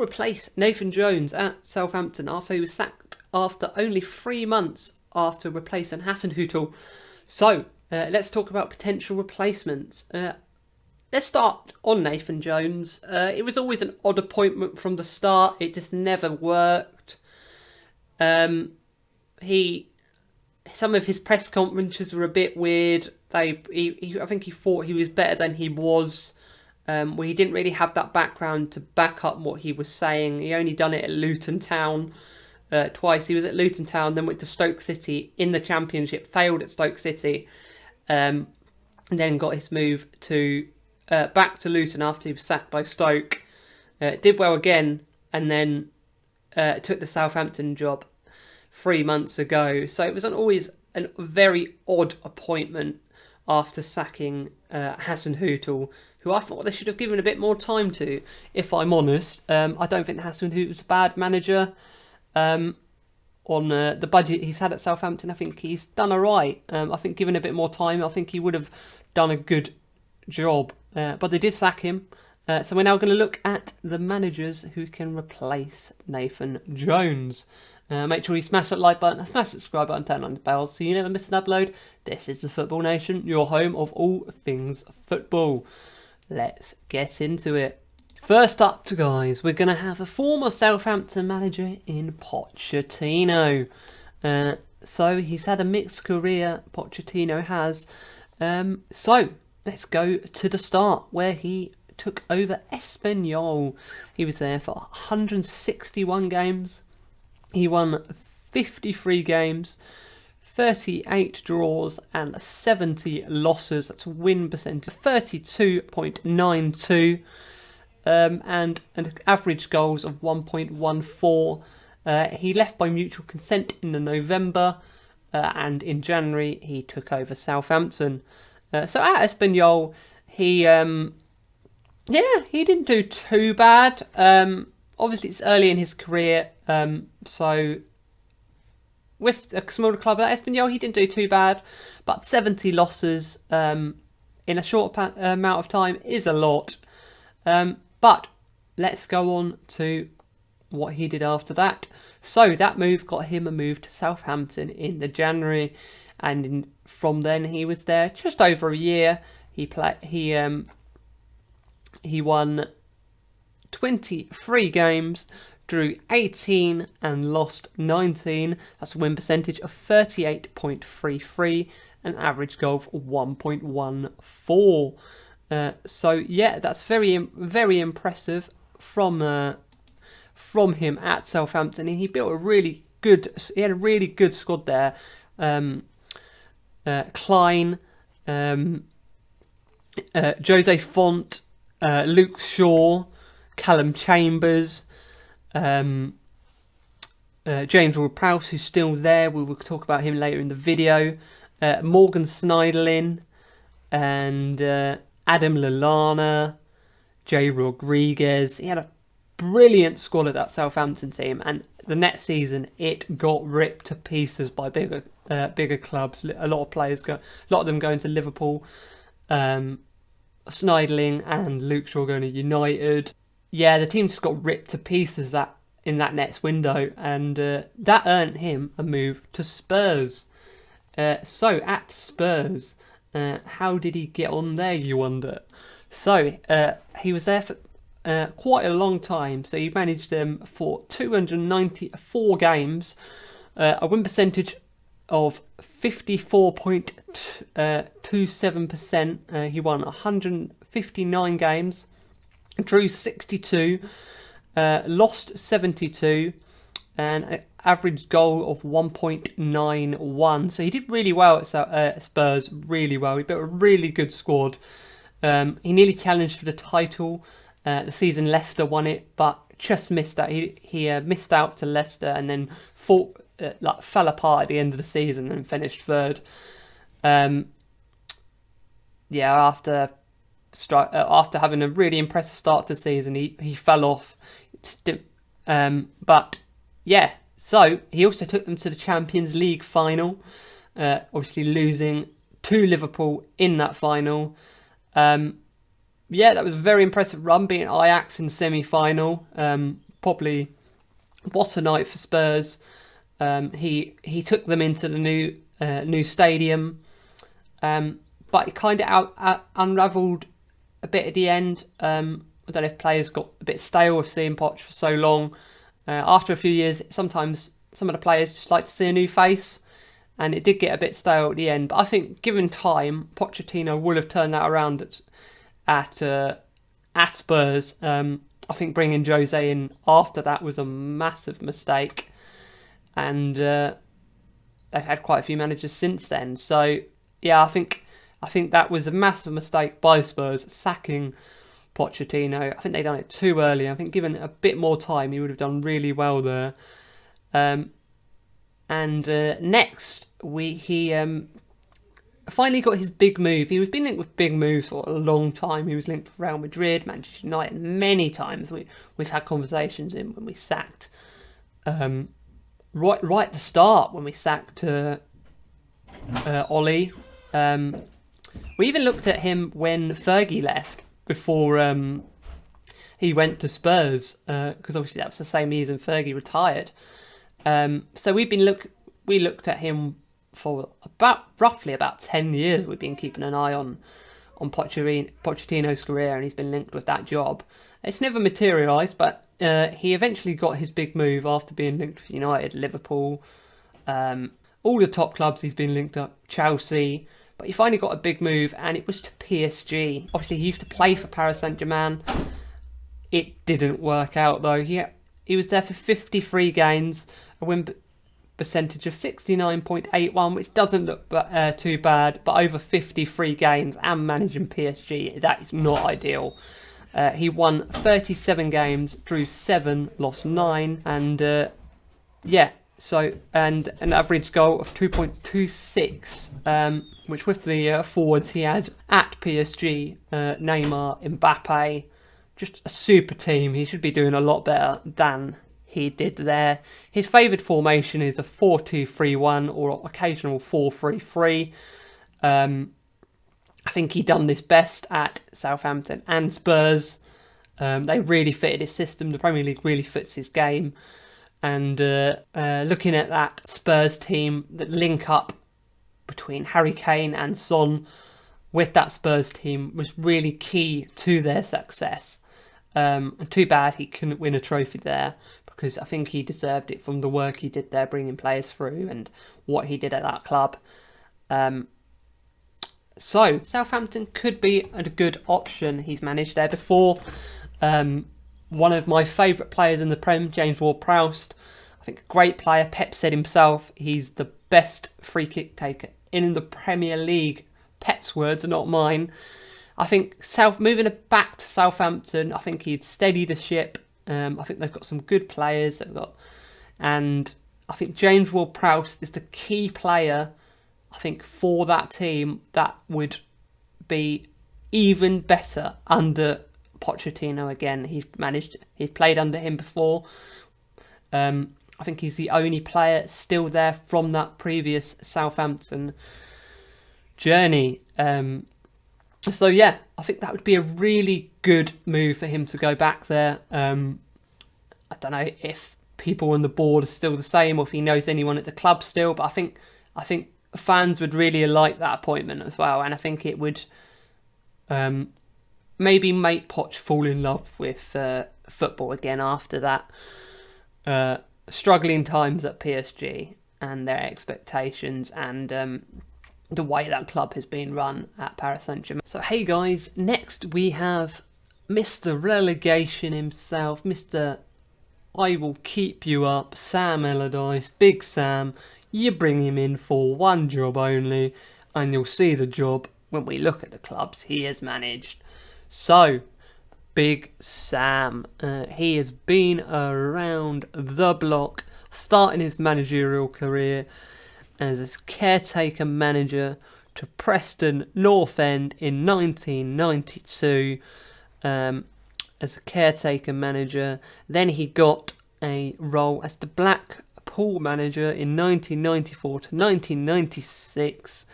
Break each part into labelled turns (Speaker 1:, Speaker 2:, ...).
Speaker 1: will replace Nathan Jones at Southampton after he was sacked after only 3 months after replacing Hasenhüttl. So, let's talk about potential replacements. Let's start on Nathan Jones. It was always an odd appointment from the start. It just never worked. Some of his press conferences were a bit weird. I think he thought he was better than he was. Where he didn't really have that background to back up what he was saying. He only done it at Luton Town twice. He was at Luton Town, then went to Stoke City in the Championship, failed at Stoke City, and then got his move to back to Luton after he was sacked by Stoke. Did well again, and then took the Southampton job 3 months ago. So it was always a very odd appointment after sacking Hasenhüttl, who I thought they should have given a bit more time to, if I'm honest. I don't think Hasenhüttl was a bad manager. On the budget he's had at Southampton, I think he's done alright. I think given a bit more time, I think he would have done a good job. But they did sack him. So we're now going to look at the managers who can replace Nathan Jones. Make sure you smash that like button, smash the subscribe button, turn on the bell so you never miss an upload. This is the Football Nation, your home of all things football. Let's get into it. First up, guys, we're going to have a former Southampton manager in Pochettino. So he's had a mixed career, Pochettino has. So let's go to the start where he took over Espanyol. He was there for 161 games. He won 53 games, 38 draws and 70 losses. That's a win percentage 32.92 and an average goals of 1.14. He left by mutual consent in November and in January he took over Southampton. So at Espanyol, he didn't do too bad. Obviously, it's early in his career, so with a smaller club like Espanyol, he didn't do too bad. But 70 losses in a short amount of time is a lot. But let's go on to what he did after that. So that move got him a move to Southampton in the January, and from then he was there just over a year. He won 23 games, drew 18 and lost 19. That's a win percentage of 38.33, an average goal of 1.14. So yeah, that's very impressive from him at Southampton. He built a really good. He had a really good squad there. Klein, Jose Font, Luke Shaw, Callum Chambers, James Ward-Prowse, who's still there. We will talk about him later in the video. Morgan Schneiderlin and Adam Lallana, Jay Rodriguez. He had a brilliant squad at that Southampton team, and the next season it got ripped to pieces by bigger clubs. A lot of them going to Liverpool. Schneiderlin and Luke Shaw going to United. Yeah, the team just got ripped to pieces in that next window, and that earned him a move to Spurs. So at Spurs, how did he get on there, you wonder? So he was there for quite a long time. So he managed them for 294 games, a win percentage of 54.27%. He won 159 games, drew 62, lost 72, and an average goal of 1.91. So he did really well at Spurs, really well. He built a really good squad. He nearly challenged for the title the season Leicester won it, but just missed out. He missed out to Leicester and then fell apart at the end of the season and finished third. After having a really impressive start to the season, he fell off. But yeah, so he also took them to the Champions League final, obviously losing to Liverpool in that final. That was a very impressive run, beating Ajax in the semi-final. probably what a night for Spurs. He took them into the new stadium, but it kind of unravelled a bit at the end. I don't know if players got a bit stale with seeing Poch for so long. After a few years, sometimes some of the players just like to see a new face, and it did get a bit stale at the end. But I think, given time, Pochettino would have turned that around at Spurs. I think bringing Jose in after that was a massive mistake, and they've had quite a few managers since then. So yeah, I think that was a massive mistake by Spurs sacking Pochettino. I think they'd done it too early. I think given a bit more time, he would have done really well there. Next, he finally got his big move. He was been linked with big moves for a long time. He was linked with Real Madrid, Manchester United many times. We've had conversations in when we sacked right at the start when we sacked Ollie. We even looked at him when Fergie left before he went to Spurs, because obviously that was the same season Fergie retired. So we looked at him for roughly about 10 years. We've been keeping an eye on Pochettino's career, and he's been linked with that job. It's never materialised, but he eventually got his big move after being linked with United, Liverpool, all the top clubs he's been linked up, Chelsea. But he finally got a big move, and it was to PSG. Obviously, he used to play for Paris Saint-Germain. It didn't work out, though. He was there for 53 games, a win percentage of 69.81, which doesn't look too bad, but over 53 games and managing PSG, that is not ideal. He won 37 games, drew 7, lost 9, and so an average goal of 2.26, which with the forwards he had at PSG, Neymar, Mbappe, just a super team. He should be doing a lot better than he did there. His favoured formation is a 4-2-3-1 or occasional 4-3-3. I think he done this best at Southampton and Spurs. They really fitted his system. The Premier League really fits his game. And looking at that Spurs team, that link up between Harry Kane and Son with that Spurs team was really key to their success. And too bad he couldn't win a trophy there, because I think he deserved it from the work he did there, bringing players through and what he did at that club. So Southampton could be a good option. He's managed there before. One of my favourite players in the Prem, James Ward-Prowse. I think a great player. Pep said himself he's the best free kick taker in the Premier League. Pep's words are not mine. I think moving it back to Southampton, I think he'd steady the ship. I think they've got some good players. And I think James Ward-Prowse is the key player, I think, for that team that would be even better under Pochettino again. He's played under him before. I think he's the only player still there from that previous Southampton journey. So yeah, I think that would be a really good move for him to go back there. I don't know if people on the board are still the same, or if he knows anyone at the club still, but I think fans would really like that appointment as well, and I think it would maybe make Poch fall in love with football again after that struggling times at PSG and their expectations and the way that club has been run at Paris Saint-Germain. So hey guys, next we have Mr. Relegation himself, Mr. I will keep you up, Sam Allardyce, Big Sam. You bring him in for one job only, and you'll see the job when we look at the clubs he has managed. So, Big Sam, he has been around the block, starting his managerial career as a caretaker manager to Preston North End in 1992 as a caretaker manager. Then he got a role as the Blackpool manager in 1994 to 1996.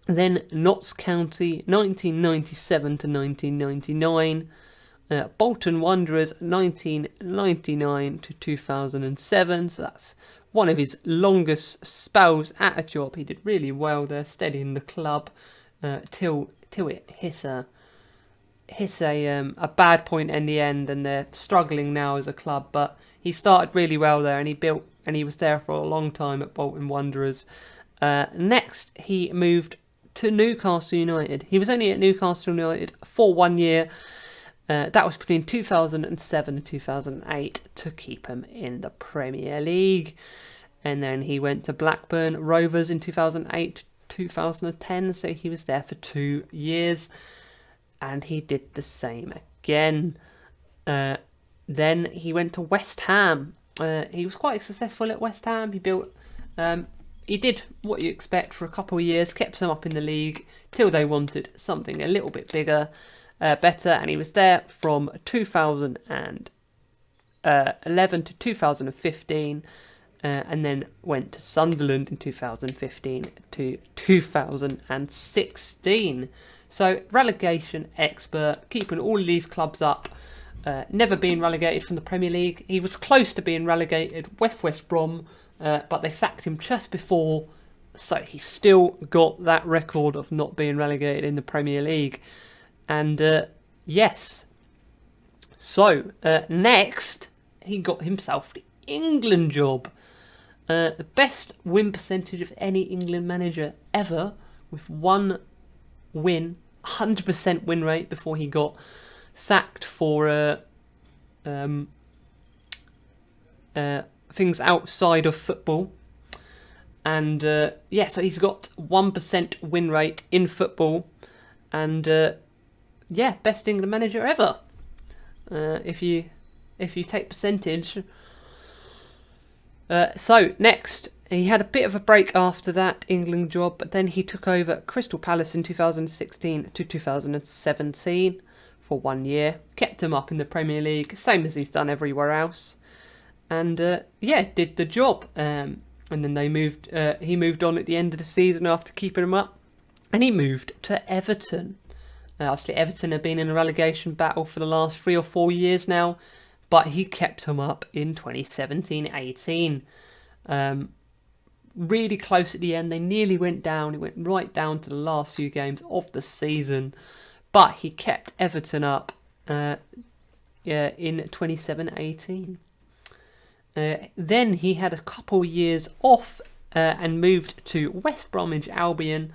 Speaker 1: Then Notts County 1997 to 1999, Bolton Wanderers 1999 to 2007, so that's one of his longest spells at a job. He did really well there, steadying the club till it hit a bad point in the end, and they're struggling now as a club. But he started really well there, and he was there for a long time at Bolton Wanderers. Next, he moved to Newcastle United. He was only at Newcastle United for 1 year. That was between 2007 and 2008 to keep him in the Premier League. And then he went to Blackburn Rovers in 2008 to 2010, so he was there for 2 years. And he did the same again. Then he went to West Ham. He was quite successful at West Ham. He did what you expect for a couple of years, kept them up in the league till they wanted something a little bit bigger, better, and he was there from 2011 to 2015, and then went to Sunderland in 2015 to 2016. So relegation expert, keeping all of these clubs up, never being relegated from the Premier League. He was close to being relegated with West Brom, but they sacked him just before, so he still got that record of not being relegated in the Premier League. And yes, so next he got himself the England job. The best win percentage of any England manager ever, with 1 win, 100% win rate before he got sacked for things outside of football. And so he's got 1% win rate in football, and best England manager ever. If you take percentage. So next, he had a bit of a break after that England job, but then he took over Crystal Palace in 2016 to 2017 for 1 year. Kept him up in the Premier League, same as he's done everywhere else. And did the job. And then he moved on at the end of the season after keeping him up, and he moved to Everton. Obviously, Everton have been in a relegation battle for the last 3 or 4 years now, but he kept him up in 2017-18. Really close at the end. They nearly went down. It went right down to the last few games of the season, but he kept Everton up in 2017-18. Then he had a couple years off and moved to West Bromwich Albion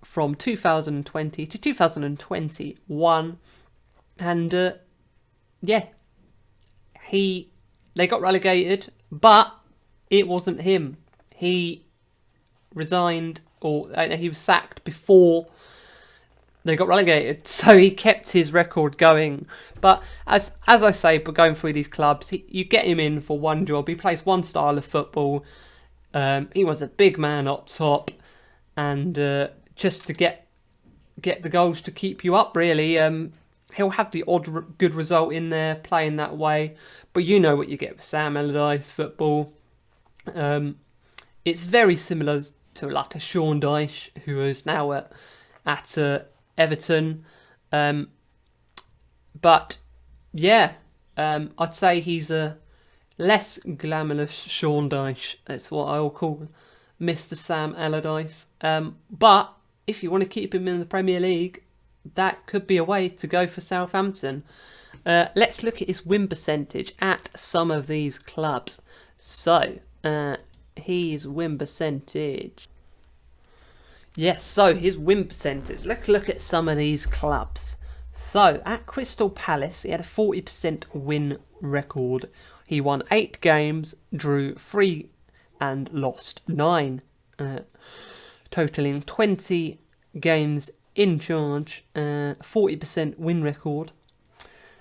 Speaker 1: from 2020 to 2021. And they got relegated, but it wasn't him. He resigned, or he was sacked before they got relegated, so he kept his record going. But as I say, but going through these clubs, you get him in for one job. He plays one style of football. He was a big man up top, and just to get the goals to keep you up, really. He'll have the odd good result in there playing that way, but you know what you get with Sam Allardyce football. It's very similar to like a Sean Dyche, who is now at Everton. But yeah, I'd say he's a less glamorous Sean Dyche. That's what I'll call Mr. Sam Allardyce. But if you want to keep him in the Premier League, that could be a way to go for Southampton. Let's look at his win percentage at some of these clubs. So, his win percentage. Yes, so his win percentage. Let's look at some of these clubs. So, at Crystal Palace, he had a 40% win record. He won 8 games, drew 3 and lost 9. Totaling 20 games in charge, 40% win record.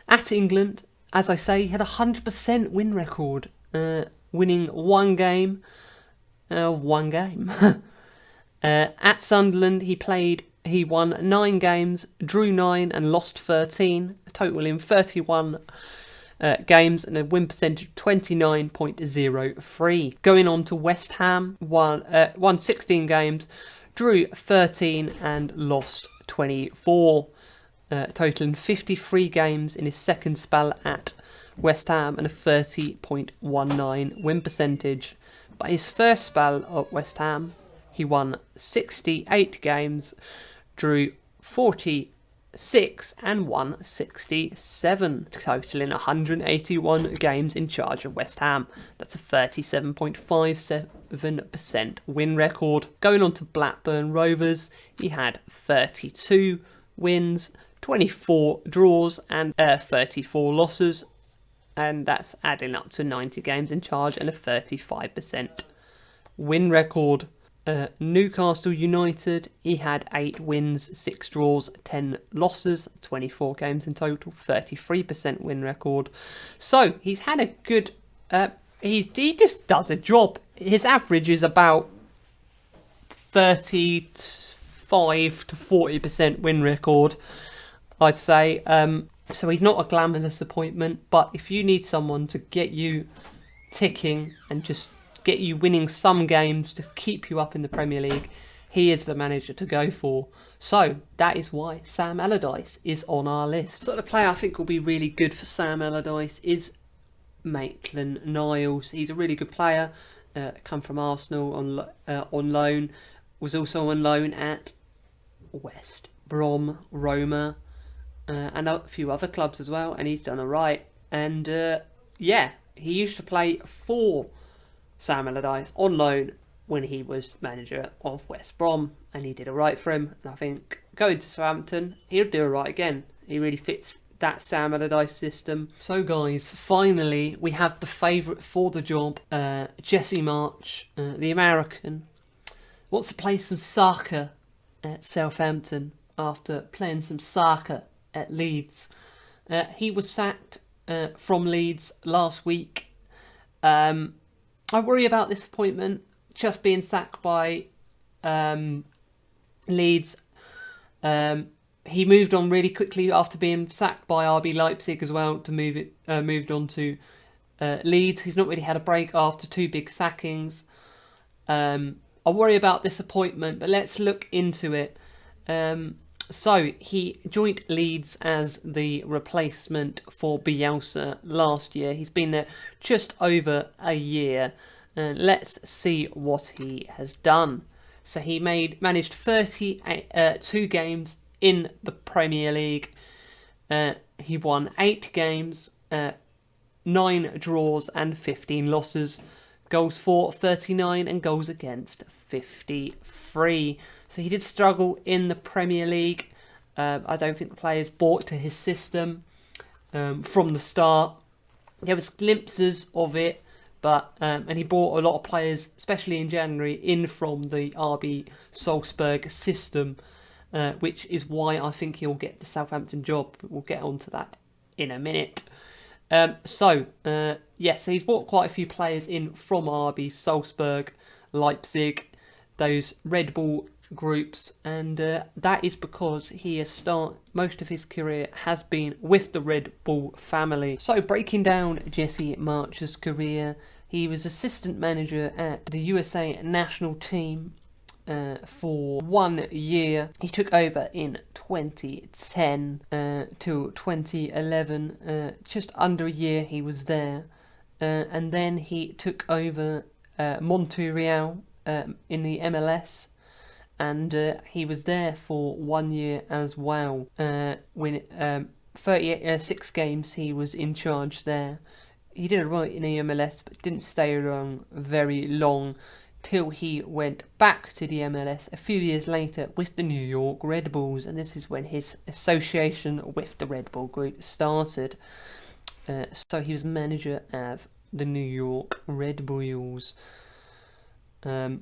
Speaker 1: At England, as I say, he had a 100% win record, winning 1 game of 1 game. At Sunderland, he won 9 games, drew 9 and lost 13, totaling 31 games and a win percentage of 29.03. Going on to West Ham, won 16 games, drew 13 and lost 24. totaling 53 games in his second spell at West Ham and a 30.19 win percentage. But his first spell at West Ham, he won 68 games, drew 46 and won 67, totaling 181 games in charge of West Ham. That's a 37.57% win record. Going on to Blackburn Rovers, he had 32 wins, 24 draws and 34 losses, and that's adding up to 90 games in charge and a 35% win record. Newcastle United, he had 8 wins, 6 draws, 10 losses, 24 games in total, 33% win record. So he's had a good, he just does a job. His average is about 35 to 40% win record, I'd say. So he's not a glamorous appointment, but if you need someone to get you ticking and just get you winning some games to keep you up in the Premier League, he is the manager to go for. So that is why Sam Allardyce is on our list. So the player I think will be really good for Sam Allardyce is Maitland-Niles. He's a really good player, come from Arsenal on loan, was also on loan at West Brom, Roma, and a few other clubs as well, and he's done alright. And yeah, he used to play for Sam Allardyce on loan when he was manager of West Brom, and he did alright for him. And I think going to Southampton, he'll do alright again. He really fits that Sam Allardyce system. So guys, finally we have the favourite for the job, Jesse March, the American, wants to play some soccer at Southampton after playing some soccer at Leeds. He was sacked from Leeds last week. I worry about this appointment, just being sacked by Leeds. He moved on really quickly after being sacked by RB Leipzig as well to moved on to Leeds. He's not really had a break after 2 big sackings. I worry about this appointment, but let's look into it. So he joined Leeds as the replacement for Bielsa last year. He's been there just over a year. Let's see what he has done. So he managed 32 games in the Premier League. He won 8 games, 9 draws and 15 losses. Goals for 39 and goals against 53. So he did struggle in the Premier League. I don't think the players bought to his system from the start. There was glimpses of it, but and he bought a lot of players, especially in January, in from the RB Salzburg system, which is why I think he'll get the Southampton job. But we'll get onto that in a minute. So he's bought quite a few players in from RB Salzburg, Leipzig, those Red Bull groups, and that is because he has most of his career has been with the Red Bull family. So breaking down Jesse March's career, he was assistant manager at the USA national team for 1 year. He took over in 2010 to 2011, just under a year he was there, and then he took over Managerial in the MLS, and he was there for 1 year as well. When 36 games he was in charge there. He did alright in the MLS, but didn't stay around very long till he went back to the MLS a few years later with the New York Red Bulls, and this is when his association with the Red Bull group started. So he was manager of the New York Red Bulls. He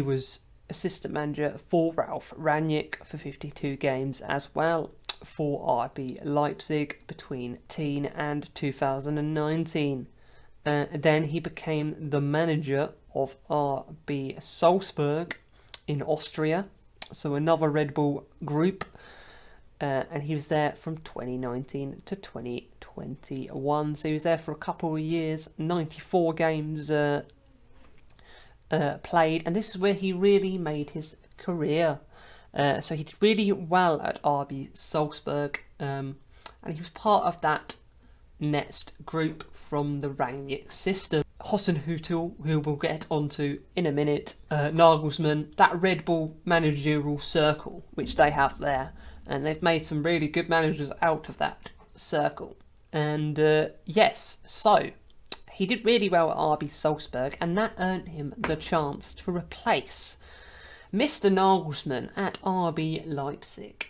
Speaker 1: was assistant manager for Ralph Rangnick for 52 games as well for RB Leipzig between 2010 and 2019. Then he became the manager of RB Salzburg in Austria, so another Red Bull group, and he was there from 2019 to 2021. So he was there for a couple of years, 94 games played, and this is where he really made his career. So he did really well at RB Salzburg, and he was part of that next group from the Rangnick system. Hasenhüttl, who we'll get onto in a minute, Nagelsmann, that Red Bull managerial circle which they have there, and they've made some really good managers out of that circle. And yes, so he did really well at RB Salzburg, and that earned him the chance to replace Mr. Nagelsmann at RB Leipzig.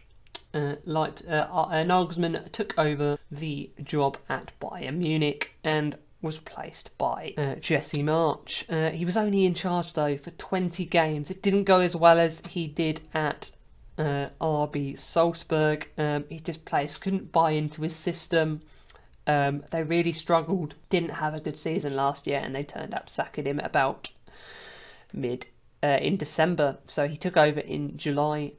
Speaker 1: Nagelsmann took over the job at Bayern Munich and was replaced by Jesse March. He was only in charge though for 20 games. It didn't go as well as he did at RB Salzburg. Players couldn't buy into his system. They really struggled. Didn't have a good season last year, and they turned up sacking him about in December. So he took over in July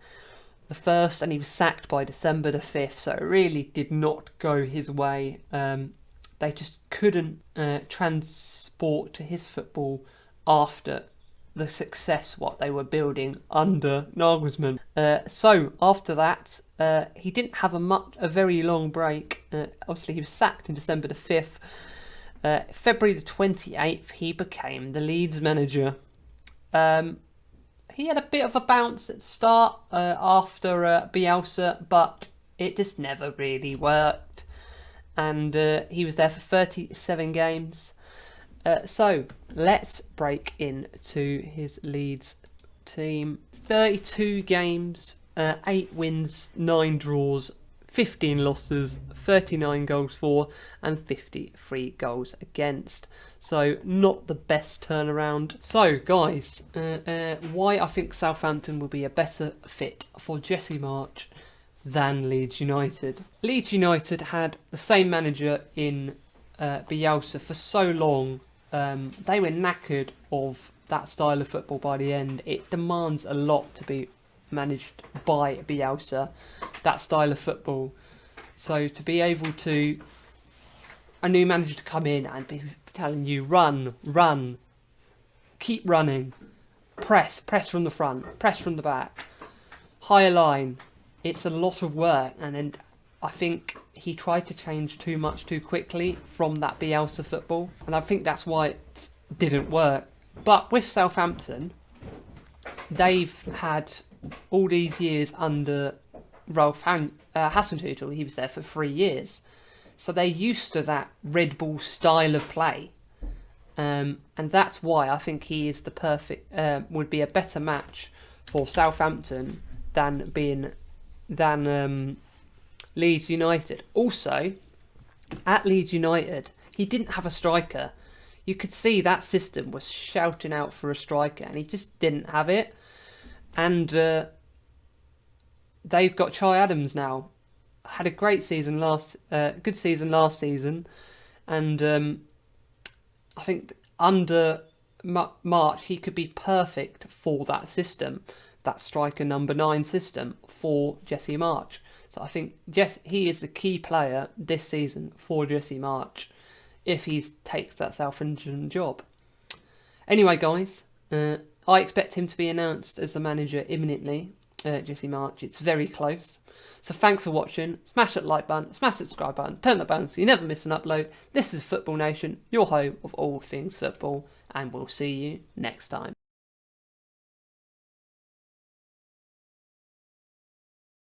Speaker 1: the 1st, and he was sacked by December the 5th. So it really did not go his way. They just couldn't transport to his football after the success what they were building under Nagelsmann. So after that, he didn't have a very long break. Obviously, he was sacked in December the 5th. February the 28th, he became the Leeds manager. He had a bit of a bounce at the start after Bielsa, but it just never really worked. And he was there for 37 games. So let's break into his Leeds team. 32 games, 8 wins, 9 draws, 15 losses, 39 goals for, and 53 goals against. So not the best turnaround. So guys, why I think Southampton will be a better fit for Jesse March than Leeds United. Leeds United had the same manager in Bielsa for so long. They were knackered of that style of football by the end. It demands a lot to be managed by Bielsa, that style of football. So to be able to, a new manager to come in and be telling you run, keep running, press from the front, press from the back, higher line, it's a lot of work. And then I think he tried to change too much too quickly from that Bielsa football, and I think that's why it didn't work. But with Southampton, they've had all these years under Ralph Hasenhüttl. He was there for 3 years, so they're used to that Red Bull style of play, and that's why I think he is the perfect would be a better match for Southampton than Leeds United. Also, at Leeds United, he didn't have a striker. You could see that system was shouting out for a striker, and he just didn't have it. And they've got Chai Adams now. Had a great season good season last season, and I think under March he could be perfect for that system, that striker number 9 system for Jesse March. So I think he is the key player this season for Jesse March if he takes that Southampton job. Anyway, guys, I expect him to be announced as the manager imminently, Jesse March. It's very close. So thanks for watching. Smash that like button, smash that subscribe button, turn the bell so you never miss an upload. This is Football Nation, your home of all things football, and we'll see you next time.